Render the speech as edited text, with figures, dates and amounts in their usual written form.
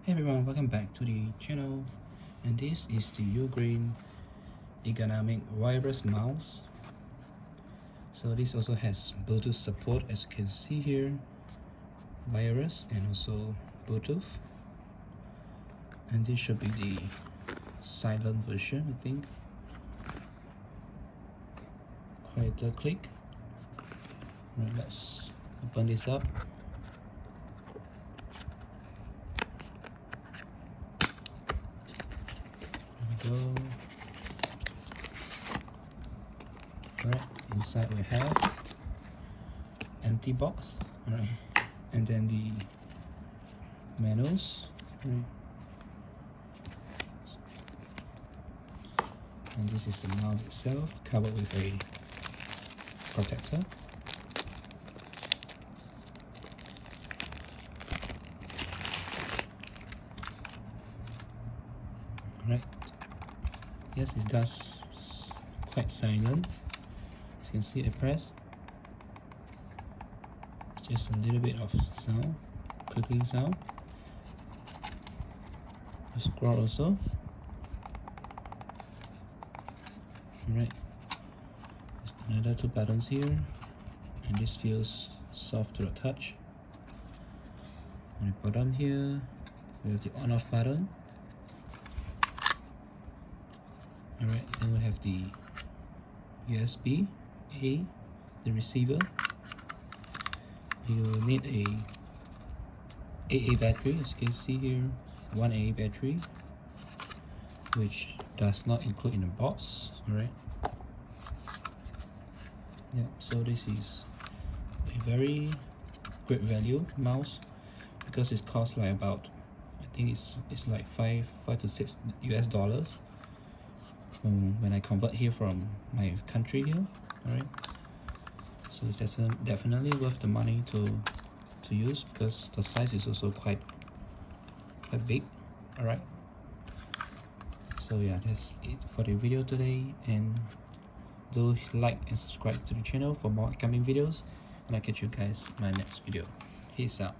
Hey everyone, welcome back to the channel, and this is the Ugreen Wireless mouse. So this also has Bluetooth support, as you can see here, wireless and also Bluetooth. And this should be the silent version, I think. Quite a click. Right, let's open this up. Go. Right, inside we have empty box, right, and then the manuals, right, and this is the mouse itself, covered with a protector. Right. Yes, it does quite silent. As you can see, I press. Just a little bit of sound, clicking sound. I scroll also. Right. There's another two buttons here, and this feels soft to the touch. On the bottom here, we have the on-off button. Alright, then we have the USB-A, the receiver. You will need a AA battery, as you can see here, 1 AA battery, which does not include in the box. Alright. Yeah, so this is a very great value mouse because it costs like about, I think it's like $5 to $6 US. When I convert here from my country here, alright. So it's definitely worth the money to use because the size is also quite big, alright. So yeah, that's it for the video today, and do like and subscribe to the channel for more upcoming videos, and I'll catch you guys in my next video. Peace out.